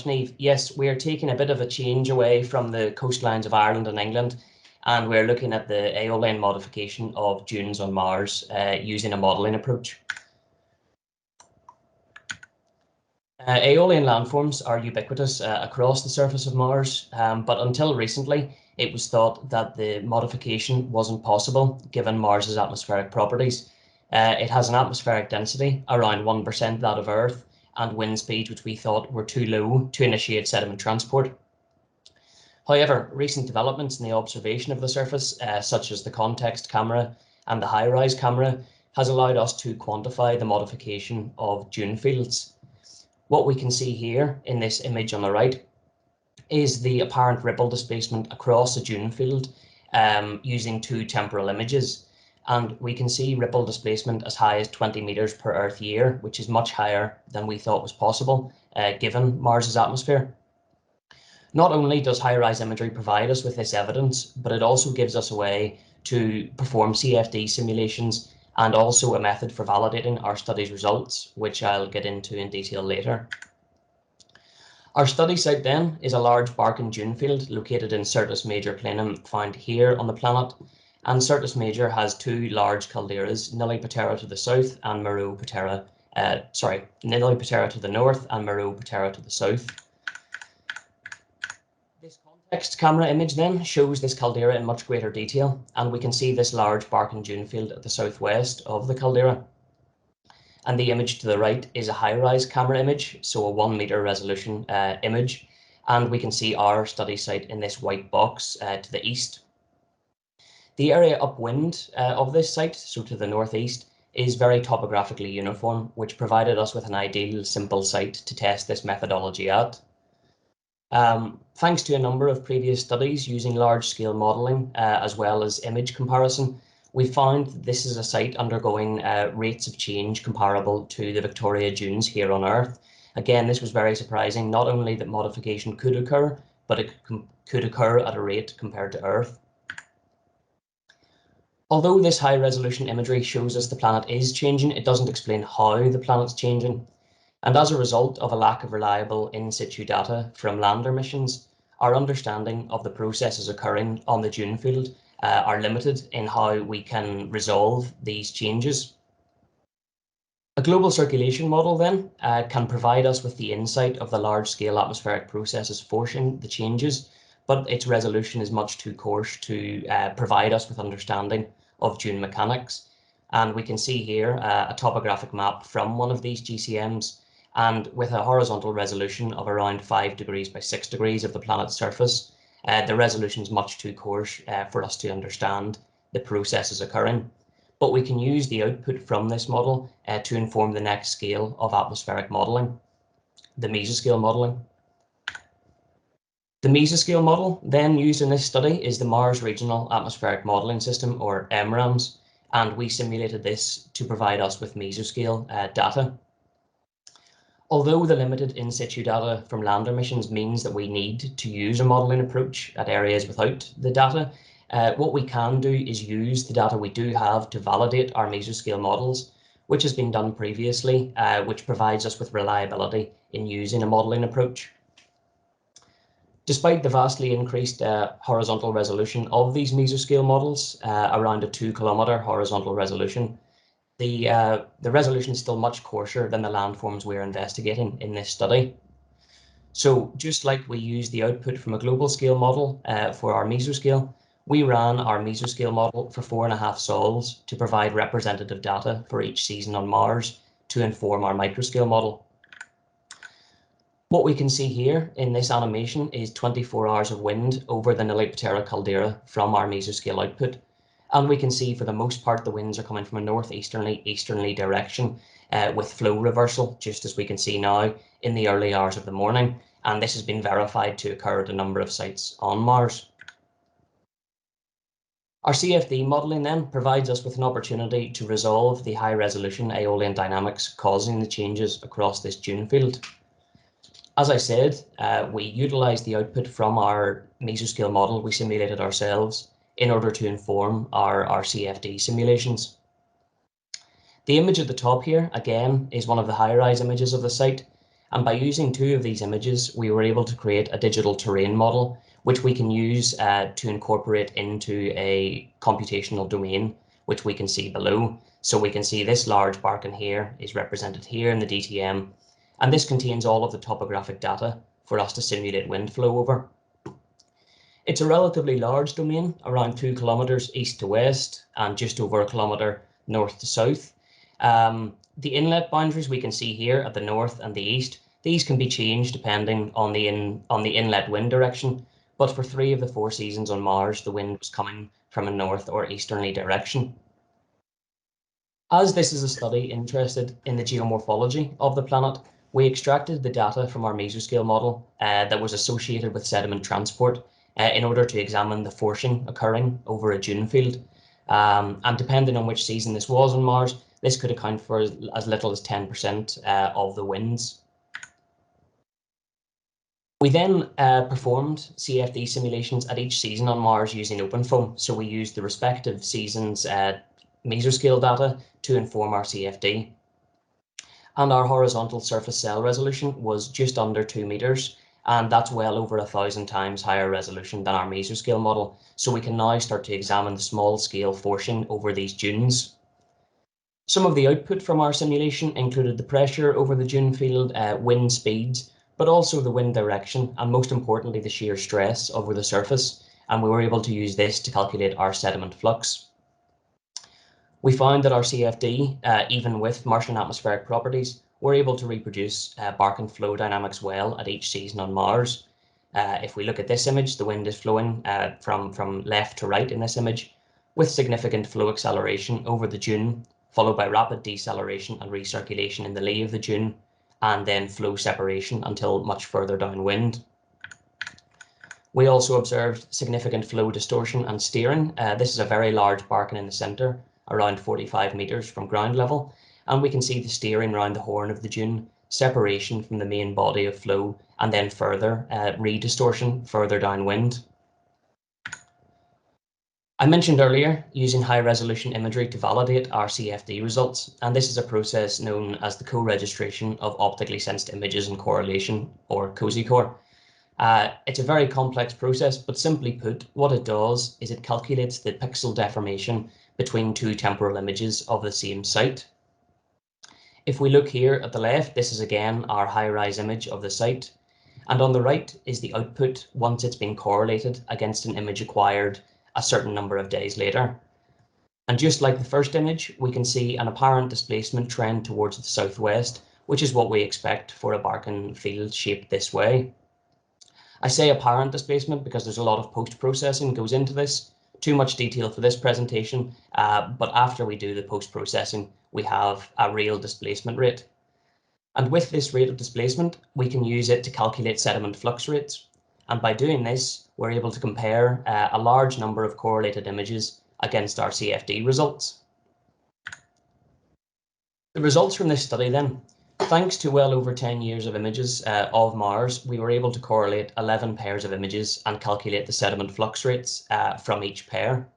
Niamh. Yes, we are taking a bit of a change away from the coastlines of Ireland and England, and we're looking at the aeolian modification of dunes on Mars using a modelling approach. Aeolian landforms are ubiquitous across the surface of Mars, but until recently, it was thought that the modification wasn't possible given Mars's atmospheric properties. It has an atmospheric density around 1% that of Earth, and wind speeds which we thought were too low to initiate sediment transport. However, recent developments in the observation of the surface, such as the context camera and the high-rise camera, has allowed us to quantify the modification of dune fields. What we can see here in this image on the right is the apparent ripple displacement across a dune field using two temporal images. And we can see ripple displacement as high as 20 meters per Earth year, which is much higher than we thought was possible given Mars's atmosphere. Not only does high-rise imagery provide us with this evidence, but it also gives us a way to perform CFD simulations and also a method for validating our study's results, which I'll get into in detail later. Our study site then is a large Barcan dune field located in Syrtis Major Planum found here on the planet, and Syrtis Major has two large calderas, Nili Patera to the south and Nili Patera to the north and Meru Patera to the south. This context camera image then shows this caldera in much greater detail, and we can see this large Barcan dune field at the southwest of the caldera. And the image to the right is a high-rise camera image, so a 1 meter resolution image, and we can see our study site in this white box to the east. The area upwind of this site, so to the northeast, is very topographically uniform, which provided us with an ideal simple site to test this methodology at. Thanks to a number of previous studies using large-scale modelling as well as image comparison, we found that this is a site undergoing rates of change comparable to the Victoria Dunes here on Earth. Again, this was very surprising, not only that modification could occur, but it could occur at a rate compared to Earth. Although this high-resolution imagery shows us the planet is changing, it doesn't explain how the planet's changing. And as a result of a lack of reliable in-situ data from lander missions, our understanding of the processes occurring on the dune field are limited in how we can resolve these changes. A global circulation model then can provide us with the insight of the large-scale atmospheric processes forcing the changes, but its resolution is much too coarse to provide us with understanding of dune mechanics. And we can see here a topographic map from one of these GCMs, and with a horizontal resolution of around 5 degrees by 6 degrees of the planet's surface, the resolution is much too coarse for us to understand the processes occurring. But we can use the output from this model to inform the next scale of atmospheric modelling, the mesoscale modelling. The mesoscale model then used in this study is the Mars Regional Atmospheric Modelling System, or MRAMS, and we simulated this to provide us with mesoscale data. Although the limited in-situ data from lander missions means that we need to use a modelling approach at areas without the data, what we can do is use the data we do have to validate our mesoscale models, which has been done previously, which provides us with reliability in using a modelling approach. Despite the vastly increased horizontal resolution of these mesoscale models, around a 2-kilometer horizontal resolution, the resolution is still much coarser than the landforms we're investigating in this study. So just like we used the output from a global scale model for our mesoscale, we ran our mesoscale model for 4.5 sols to provide representative data for each season on Mars to inform our microscale model. What we can see here in this animation is 24 hours of wind over the Nili Patera caldera from our mesoscale output. And we can see for the most part the winds are coming from a northeasterly direction with flow reversal, just as we can see now in the early hours of the morning. And this has been verified to occur at a number of sites on Mars. Our CFD modelling then provides us with an opportunity to resolve the high-resolution aeolian dynamics causing the changes across this dune field. As I said, we utilised the output from our mesoscale model we simulated ourselves in order to inform our CFD simulations. The image at the top here, again, is one of the high-rise images of the site, And by using two of these images, we were able to create a digital terrain model, which we can use to incorporate into a computational domain, which we can see below. So we can see this large barking here is represented here in the DTM, and this contains all of the topographic data for us to simulate wind flow over. It's a relatively large domain, around 2 kilometers east to west and just over a kilometer north to south. The inlet boundaries we can see here at the north and the east, these can be changed depending on the inlet wind direction, but for 3 of the 4 seasons on Mars, the wind was coming from a north or easterly direction. As this is a study interested in the geomorphology of the planet, we extracted the data from our mesoscale model that was associated with sediment transport in order to examine the forcing occurring over a dune field. And depending on which season this was on Mars, this could account for as little as 10% of the winds. We then performed CFD simulations at each season on Mars using OpenFOAM. So we used the respective seasons' mesoscale data to inform our CFD. And our horizontal surface cell resolution was just under 2 meters, and that's well over 1,000 times higher resolution than our mesoscale model. So we can now start to examine the small scale forcing over these dunes. Some of the output from our simulation included the pressure over the dune field, wind speeds, but also the wind direction, and most importantly, the shear stress over the surface. And we were able to use this to calculate our sediment flux. We found that our CFD, even with Martian atmospheric properties, were able to reproduce bark and flow dynamics well at each season on Mars. If we look at this image, the wind is flowing from left to right in this image, with significant flow acceleration over the dune, followed by rapid deceleration and recirculation in the lee of the dune, and then flow separation until much further downwind. We also observed significant flow distortion and steering. This is a very large barking in the centre, around 45 meters from ground level, and we can see the steering around the horn of the dune, separation from the main body of flow, and then further re-distortion further downwind. I mentioned earlier using high resolution imagery to validate our CFD results, and this is a process known as the co-registration of optically sensed images in correlation, or COSICOR. It's a very complex process, but simply put, what it does is it calculates the pixel deformation between 2 temporal images of the same site. If we look here at the left, this is again our high-rise image of the site, and on the right is the output once it's been correlated against an image acquired a certain number of days later. And just like the first image, we can see an apparent displacement trend towards the southwest, which is what we expect for a barking field shaped this way. I say apparent displacement because there's a lot of post-processing goes into this. Too much detail for this presentation, but after we do the post-processing, we have a real displacement rate. And with this rate of displacement, we can use it to calculate sediment flux rates. And by doing this, we're able to compare a large number of correlated images against our CFD results. The results from this study then, thanks to well over 10 years of images of Mars, we were able to correlate 11 pairs of images and calculate the sediment flux rates from each pair.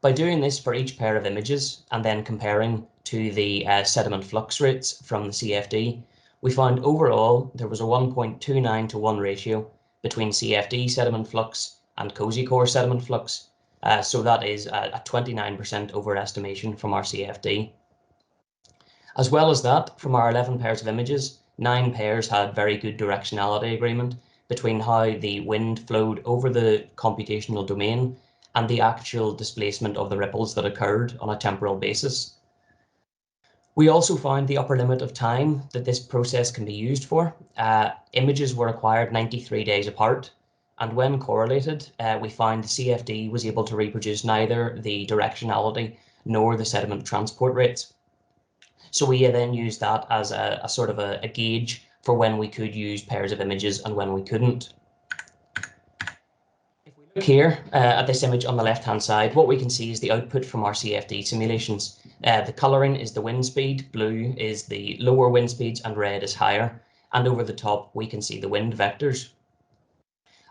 By doing this for each pair of images and then comparing to the sediment flux rates from the CFD, we found overall there was a 1.29 to 1 ratio between CFD sediment flux and COSICOR sediment flux. So that is a 29% overestimation from our CFD. As well as that, from our 11 pairs of images, 9 pairs had very good directionality agreement between how the wind flowed over the computational domain and the actual displacement of the ripples that occurred on a temporal basis. We also found the upper limit of time that this process can be used for. Images were acquired 93 days apart, and when correlated, we found the CFD was able to reproduce neither the directionality nor the sediment transport rates. So we then used that as a sort of a gauge for when we could use pairs of images and when we couldn't. If we look here at this image on the left-hand side, what we can see is the output from our CFD simulations. The colouring is the wind speed, blue is the lower wind speeds, and red is higher. And over the top, we can see the wind vectors.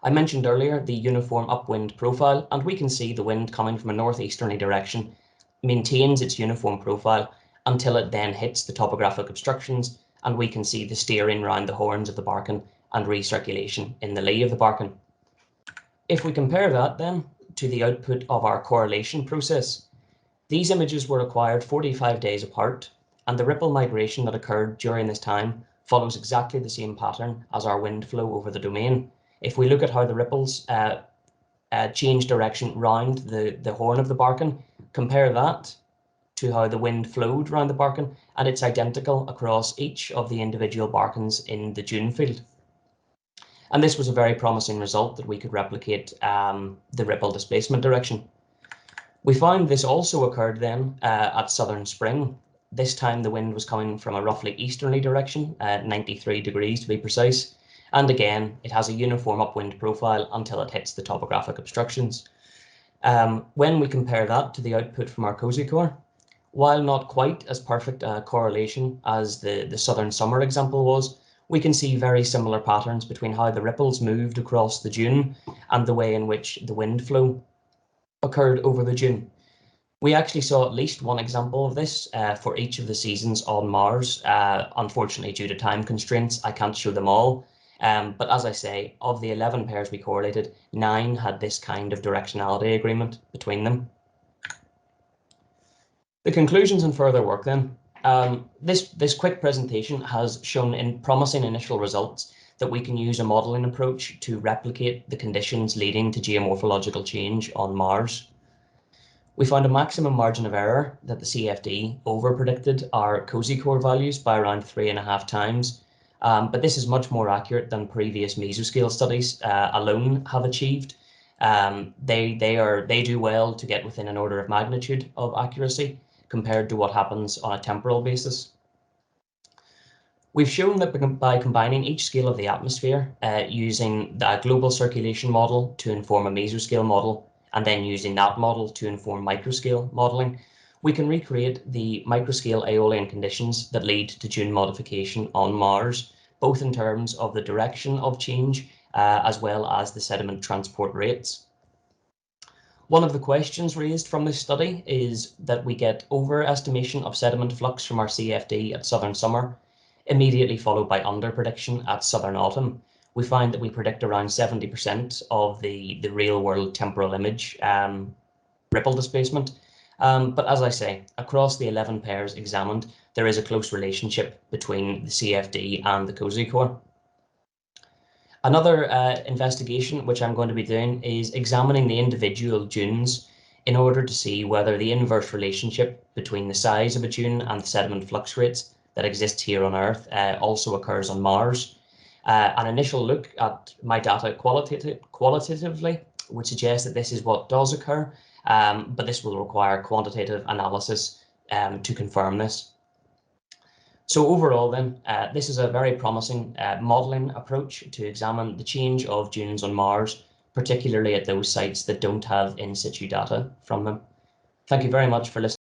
I mentioned earlier the uniform upwind profile, and we can see the wind coming from a northeasterly direction maintains its uniform profile until it then hits the topographic obstructions and we can see the steering round the horns of the Barchan and recirculation in the lee of the Barchan. If we compare that then to the output of our correlation process, these images were acquired 45 days apart, and the ripple migration that occurred during this time follows exactly the same pattern as our wind flow over the domain. If we look at how the ripples change direction round the horn of the Barchan, compare that to how the wind flowed round the Barchan, and it's identical across each of the individual Barchans in the dune field. And this was a very promising result that we could replicate the ripple displacement direction. We found this also occurred then at Southern Spring. This time the wind was coming from a roughly easterly direction, 93 degrees to be precise. And again, it has a uniform upwind profile until it hits the topographic obstructions. When we compare that to the output from our COSY core, while not quite as perfect a correlation as the Southern Summer example was, we can see very similar patterns between how the ripples moved across the dune and the way in which the wind flow occurred over the dune. We actually saw at least one example of this for each of the seasons on Mars. Unfortunately, due to time constraints, I can't show them all. But as I say, of the 11 pairs we correlated, 9 had this kind of directionality agreement between them. The conclusions and further work then. This quick presentation has shown promising initial results that we can use a modelling approach to replicate the conditions leading to geomorphological change on Mars. We found a maximum margin of error that the CFD over-predicted our COSY core values by around 3.5 times, but this is much more accurate than previous mesoscale studies alone have achieved. They do well to get within an order of magnitude of accuracy compared to what happens on a temporal basis. We've shown that by combining each scale of the atmosphere using the global circulation model to inform a mesoscale model, and then using that model to inform microscale modeling, we can recreate the microscale aeolian conditions that lead to dune modification on Mars, both in terms of the direction of change as well as the sediment transport rates. One of the questions raised from this study is that we get overestimation of sediment flux from our CFD at Southern Summer, immediately followed by underprediction at Southern Autumn. We find that we predict around 70% of the real world temporal image ripple displacement. But as I say, across the 11 pairs examined, there is a close relationship between the CFD and the COSY core. Another investigation which I'm going to be doing is examining the individual dunes in order to see whether the inverse relationship between the size of a dune and the sediment flux rates that exists here on Earth also occurs on Mars. An initial look at my data qualitatively would suggest that this is what does occur, but this will require quantitative analysis to confirm this. So overall then, this is a very promising modelling approach to examine the change of dunes on Mars, particularly at those sites that don't have in situ data from them. Thank you very much for listening.